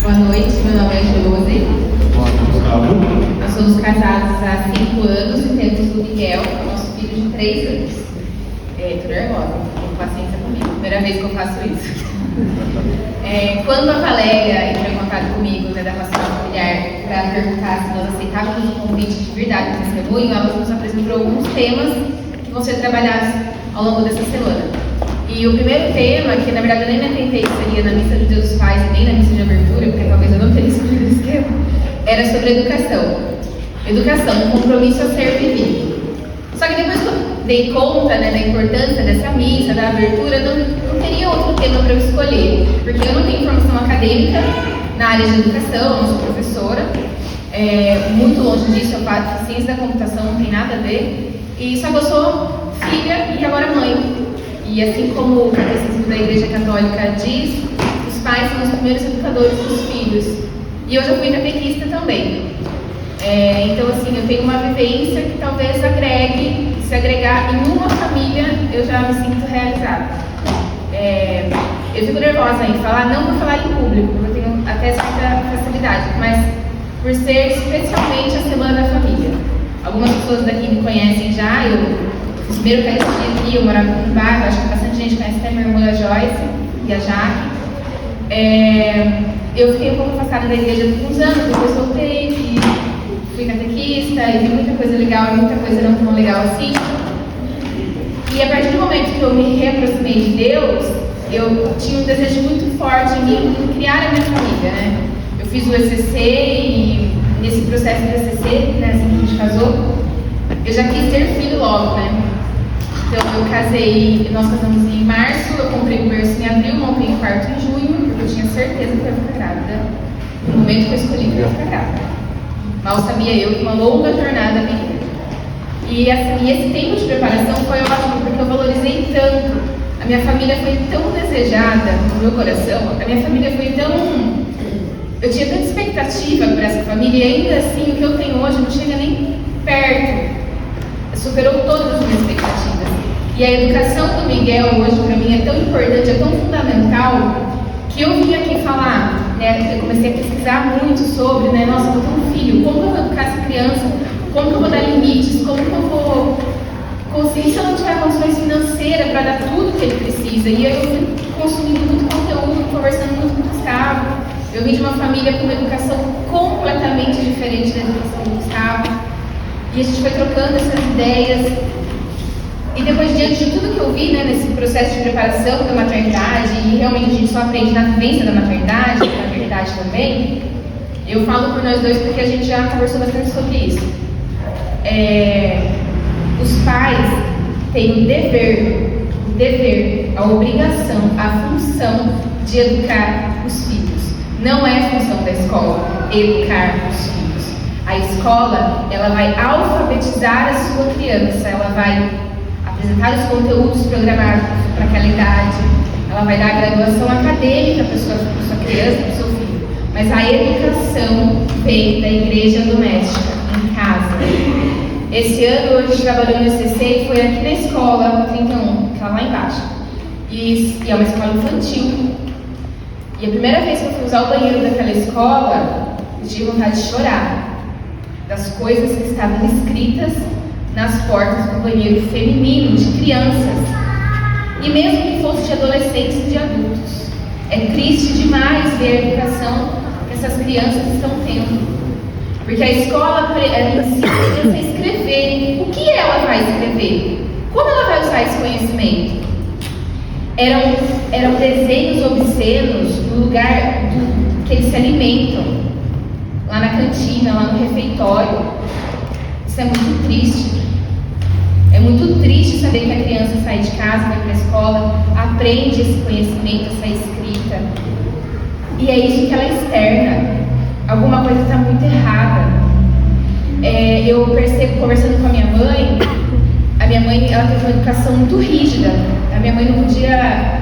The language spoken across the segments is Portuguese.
Boa noite, meu nome é Josi. Boa noite, Gustavo. Nós somos casados há 5 anos e temos o Miguel, nosso filho de 3 anos. Tô nervosa, com paciência comigo, primeira vez que eu faço isso. Quando a Valéria entrou em contato comigo, da Pastoral Familiar, para perguntar se nós aceitávamos um convite de verdade do testemunho, ela nos apresentou alguns temas que vão ser trabalhados ao longo dessa semana. E o primeiro tema, que na verdade eu nem me atentei que seria na missa de Deus dos Pais e nem na missa de abertura, porque talvez eu não teria escolhido esse tema, era sobre educação. Educação, um compromisso a ser vivido. Só que depois que eu dei conta, da importância dessa missa, da abertura, não teria outro tema para eu escolher, porque eu não tenho formação acadêmica na área de educação, eu não sou professora, muito longe disso, eu faço ciência da computação, não tem nada a ver, e só que eu sou filha e agora mãe. E assim como o catecismo da Igreja Católica diz, os pais são os primeiros educadores dos filhos. E eu já fui catequista também. Então, assim, eu tenho uma vivência que talvez agregue, se agregar em uma família, eu já me sinto realizada. Eu fico nervosa em falar, não por falar em público, porque eu tenho até certa facilidade, mas por ser especialmente a Semana da Família. Algumas pessoas daqui me conhecem já, eu fiz primeiro caristia aqui, eu morava em um bairro, acho que bastante gente conhece até minha irmã, a Joyce e a Jaque. Eu fiquei um pouco afastada da igreja por uns anos, depois voltei e fui catequista e vi muita coisa legal e muita coisa não tão legal assim. E a partir do momento que eu me reaproximei de Deus, eu tinha um desejo muito forte em mim de criar a minha família, né? Eu fiz o ECC e nesse processo do ECC, né, assim que a gente casou, eu já quis ter filho logo, né? Então eu casei, nós casamos em março, eu comprei o berço em abril, montei o quarto em junho, porque eu tinha certeza que eu ia ficar grávida. No momento que eu escolhi que eu ia ficar grávida. Mal sabia eu que uma longa jornada viria. E assim, esse tempo de preparação foi ótimo, porque eu valorizei tanto. A minha família foi tão desejada no meu coração, a minha família foi tão... Eu tinha tanta expectativa por essa família, e ainda assim o que eu tenho hoje não chega nem perto. Superou todas as minhas expectativas. E a educação do Miguel hoje para mim é tão importante, é tão fundamental, que eu vim aqui falar, né? Eu comecei a pesquisar muito sobre, né? Nossa, eu vou ter um filho, como que eu vou educar essa criança? Como que eu vou dar limites? Como que eu vou conseguir, se eu não tiver condições financeiras para dar tudo que ele precisa? E aí eu fui consumindo muito conteúdo, conversando muito com o Gustavo. Eu vim de uma família com uma educação completamente diferente da educação do Gustavo. E a gente foi trocando essas ideias. E depois, diante de tudo que eu vi, né, nesse processo de preparação da maternidade, e realmente a gente só aprende na vivência da maternidade, da maternidade também, eu falo por nós dois porque a gente já conversou bastante sobre isso. Os pais têm o dever, a obrigação, a função de educar os filhos. Não é função da escola educar os filhos. A escola, ela vai alfabetizar a sua criança, ela vai apresentar os conteúdos programados para aquela idade, ela vai dar a graduação acadêmica para a sua criança, para o seu filho. Mas a educação vem da igreja doméstica, em casa. Esse ano, a gente trabalhou no ECC e foi aqui na escola 31, que está lá embaixo. E é uma escola infantil. E a primeira vez que eu fui usar o banheiro daquela escola, eu tive vontade de chorar. Das coisas que estavam escritas nas portas do banheiro feminino de crianças, e mesmo que fosse de adolescentes e de adultos. É triste demais ver a educação que essas crianças estão tendo, porque a escola ensina a criança a escrever. O que ela vai escrever? Como ela vai usar esse conhecimento? Eram desenhos obscenos no lugar que eles se alimentam, lá na cantina, lá no refeitório. Isso é muito triste. É muito triste saber que a criança sai de casa, vai para a escola, aprende esse conhecimento, essa escrita. E é isso que ela externa. Alguma coisa está muito errada. Eu percebo, conversando com a minha mãe ela teve uma educação muito rígida. A minha mãe não podia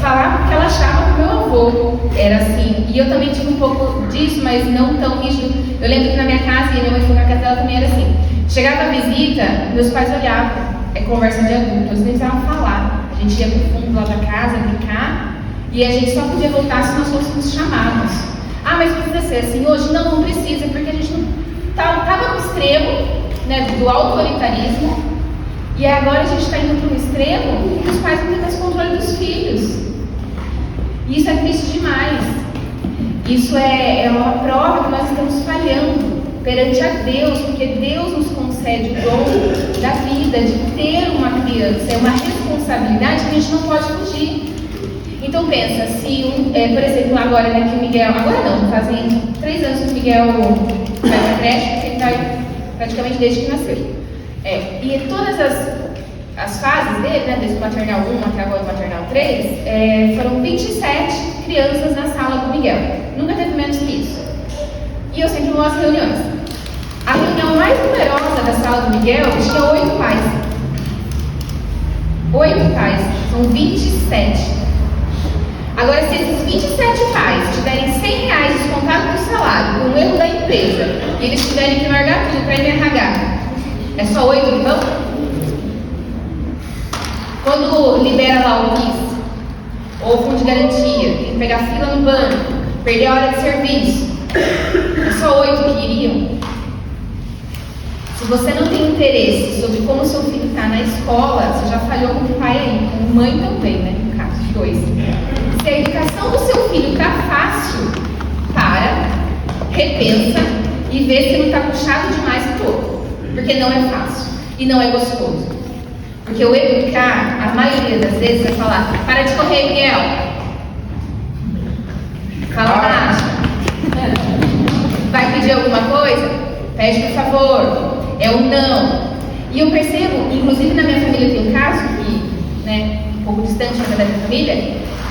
falar porque ela achava que o meu avô era assim. E eu também tive um pouco disso, mas não tão rígido. Eu lembro que na minha casa, e minha mãe foi na casa dela também, era assim. Chegava a visita, meus pais olhavam. É conversa de adulto, eles nem precisavam falar. A gente ia pro fundo lá da casa, brincar. E a gente só podia voltar se nós fôssemos chamados. ser assim hoje? Não, não precisa, porque a gente não estava no extremo, né, do autoritarismo, e agora a gente está indo para um extremo que os pais não têm mais controle dos filhos. E isso é triste demais. Isso é uma prova que nós estamos falhando perante a Deus, porque Deus nos concede o dom da vida, de ter uma criança. É uma responsabilidade que a gente não pode fugir. Então pensa, se por exemplo, agora, né, que o Miguel, agora não, fazem 3 anos que o Miguel vai para a creche, porque ele está praticamente desde que nasceu. E todas as fases dele, né, desde o maternal 1 até agora o maternal 3, foram 27 crianças na sala do Miguel. Nunca teve menos que isso. E eu sempre vou às reuniões. A reunião mais numerosa da sala do Miguel tinha 8 pais. 8 pais, são 27. Agora, se esses 27 pais tiverem R$100 descontado do salário, por um erro da empresa, e eles tiverem que largar tudo para ir no RH, é só 8 que vão? Quando libera lá o PIS, ou fundo de garantia, tem que pegar fila no banco, perder a hora de serviço, é só 8 que iriam? Se você não tem interesse sobre como seu filho está na escola, você já falhou como pai aí, como mãe também, né? No caso de 2. Se a educação do seu filho está fácil, repensa e vê se não está puxado demais um pouco. Porque não é fácil e não é gostoso. Porque o educar, a maioria das vezes, é falar: para de correr, Miguel. Fala nada. Vai pedir alguma coisa? Pede por favor. É um não. E eu percebo, inclusive na minha família tem um caso que, né, um pouco distante da minha família,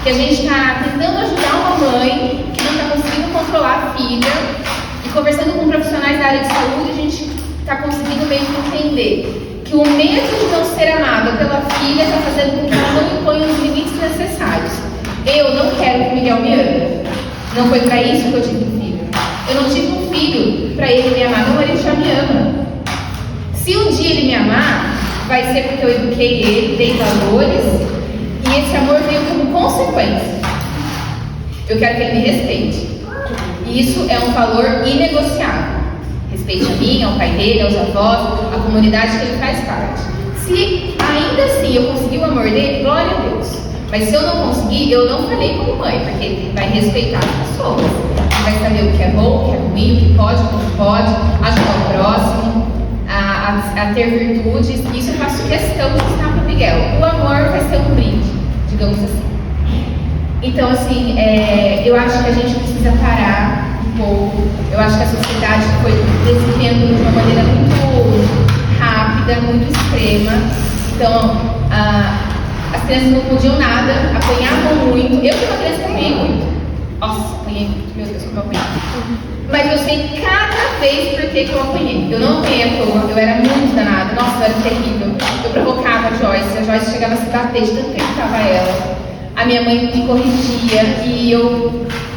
que a gente está tentando ajudar uma mãe que não está conseguindo controlar a filha, e conversando com profissionais da área de saúde, a gente está conseguindo meio que entender que o medo de não ser amada pela filha está fazendo com que ela não imponha os limites necessários. Eu não quero que o Miguel me ame. Não foi para isso que eu tive um filho. Eu não tive um filho para ele me amar. Não, ele já me ama. Se um dia ele me amar, vai ser porque eu eduquei ele, dei valores, e esse amor veio como consequência. Eu quero que ele me respeite. E isso é um valor inegociável. Respeite a mim, ao pai dele, aos avós, à comunidade que ele faz parte. Se ainda assim eu conseguir o amor dele, glória a Deus. Mas se eu não conseguir, eu não falei como mãe, porque ele vai respeitar as pessoas. Ele vai saber o que é bom, o que é ruim, o que pode, o que não pode, ajudar o próximo, a ter virtudes. Isso eu faço questão de ensinar para o Miguel. O amor vai ser um brinde, digamos assim. Então, assim, eu acho que a gente precisa parar um pouco. Eu acho que a sociedade foi desenvolvendo de uma maneira muito rápida, muito extrema. Então, as crianças não podiam nada, apanhavam muito. Eu, como uma criança, apanhei muito. Nossa, apanhei muito. Meu Deus, como eu apanhei. Mas eu sei cada vez por que eu apanhei. Eu não apanhei à toa, eu era muito danada. Nossa, eu era terrível. Eu provocava a Joyce chegava a se bater de tanto que estava ela. A minha mãe me corrigia e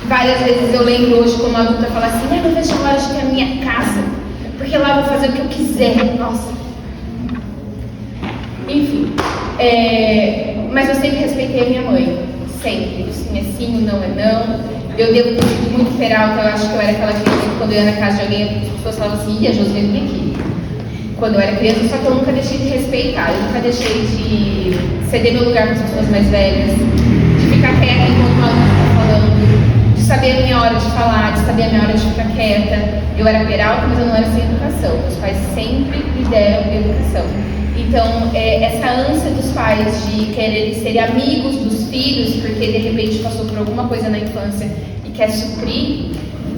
várias vezes eu lembro hoje como adulta falar assim: não vejo a hora de ter a minha casa, porque lá eu vou fazer o que eu quiser. Nossa. Enfim, mas eu sempre respeitei a minha mãe, sempre. O sim é sim, o não é não. Eu devo ter sido muito peralta. Eu acho que eu era aquela criança que quando eu ia na casa de alguém, as pessoas falavam assim: a Josué vem aqui. Quando eu era criança, só que eu nunca deixei de respeitar, eu nunca deixei de ceder meu lugar para as pessoas mais velhas, de ficar quieta enquanto o aluno está falando, de saber a minha hora de falar, de saber a minha hora de ficar quieta. Eu era peralta, mas eu não era sem educação. Meus pais sempre me deram educação. Então, essa ânsia dos pais de querer ser amigos dos filhos, porque de repente passou por alguma coisa na infância e quer suprir,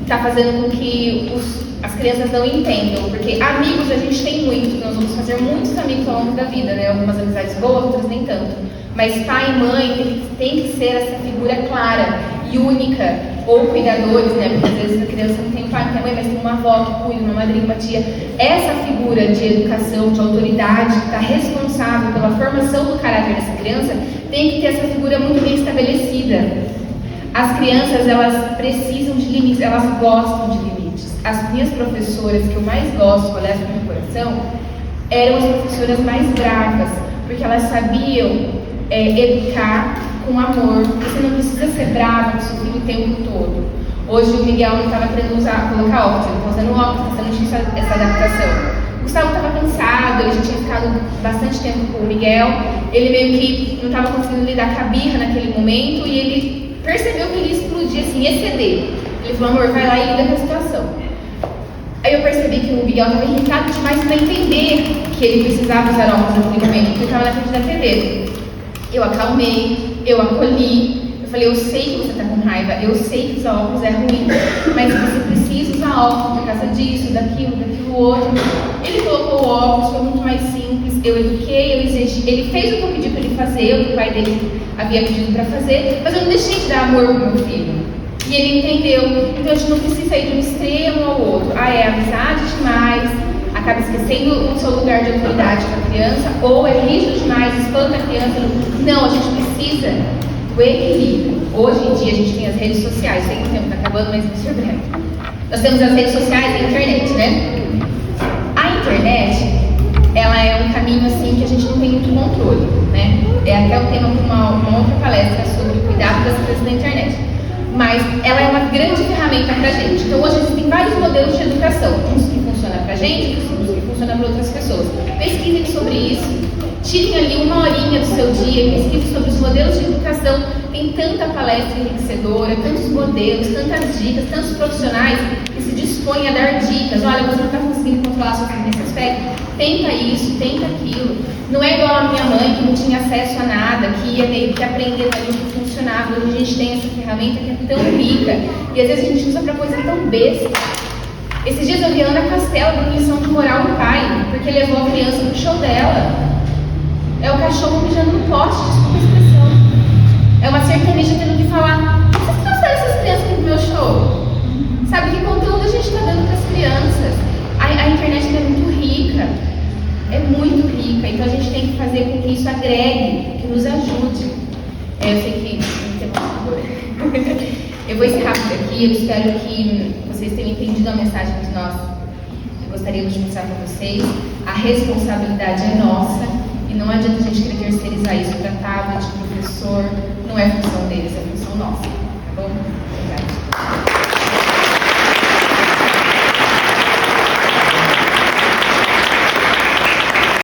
está fazendo com que as crianças não entendam. Porque amigos a gente tem muito, nós vamos fazer muitos amigos ao longo da vida, né? Algumas amizades boas, outras nem tanto. Mas pai e mãe tem que ser essa figura clara e única, ou cuidadores, né? Porque às vezes a criança não tem pai, não tem mãe, mas tem uma avó que cuida, uma madrinha, uma tia. Essa figura de educação, de autoridade, que está responsável pela formação do caráter dessa criança, tem que ter essa figura muito bem estabelecida. As crianças, elas precisam de limites, elas gostam de limites. As minhas professoras que eu mais gosto, aliás, do meu coração, eram as professoras mais bravas, porque elas sabiam educar com amor. Você não precisa ser brava com seu filho o tempo todo. Hoje o Miguel não estava querendo colocar óculos, ele está usando óculos, está sendo difícil essa adaptação. O Gustavo estava cansado, ele já tinha ficado bastante tempo com o Miguel, ele meio que não estava conseguindo lidar com a birra naquele momento e ele percebeu que ele ia explodir, assim, exceder. Ele falou, amor, vai lá e lida com a situação. Aí eu percebi que o Miguel estava irritado demais para entender que ele precisava usar óculos naquele momento, porque ele estava na frente da TV. Eu acalmei, eu acolhi, eu falei, eu sei que você está com raiva, eu sei que usar óculos é ruim, mas você precisa usar óculos por causa disso, daquilo outro. Ele colocou o óculos, foi muito mais simples, eu eduquei, eu exigi, ele fez o que eu pedi para ele fazer, o que o pai dele havia pedido para fazer, mas eu não deixei de dar amor para o meu filho. E ele entendeu, então a gente não precisa ir de um extremo ao outro. É amizade demais, acaba esquecendo o seu lugar de autoridade com a criança, ou é rígido demais, espanta a criança. Não, a gente precisa do equilíbrio. Hoje em dia a gente tem as redes sociais, sei que o tempo está acabando, mas não se problema. Nós temos as redes sociais e a internet, né? A internet, ela é um caminho assim que a gente não tem muito controle, né? É até o tema de uma outra palestra sobre o cuidado das coisas da internet. Mas ela é uma grande ferramenta para a gente. Então hoje existem vários modelos de educação, uns que funcionam para a gente, uns que funcionam para outras pessoas. Pesquisem sobre isso, tirem ali uma horinha do seu dia, pesquisem sobre os modelos de educação. Tem tanta palestra enriquecedora, tantos modelos, tantas dicas, tantos profissionais que se dispõem a dar dicas. Olha, você não está conseguindo controlar sua vida nesse aspecto? Tenta isso, tenta aquilo. Não é igual a minha mãe, que não tinha acesso a nada, que ia meio que aprender ali o que funcionava. Hoje a gente tem essa ferramenta que é tão rica e às vezes a gente usa para coisa tão besta. Esses dias eu vi a Ana Castela dando lição de moral no pai, porque levou a criança no show dela. É o cachorro mijando no poste, desculpa a expressão. É uma sertaneja tendo que falar, vocês trouxeram essas crianças aqui pro meu show? Sabe que conteúdo a gente está dando para as crianças? A internet é muito rica, então a gente tem que fazer com que isso agregue, que nos ajude. Eu sei que eu vou encerrar por aqui, eu espero que vocês tenham entendido a mensagem que nós gostaríamos de mostrar para vocês. A responsabilidade é nossa e não adianta a gente querer terceirizar isso para tablet, professor, não é função deles.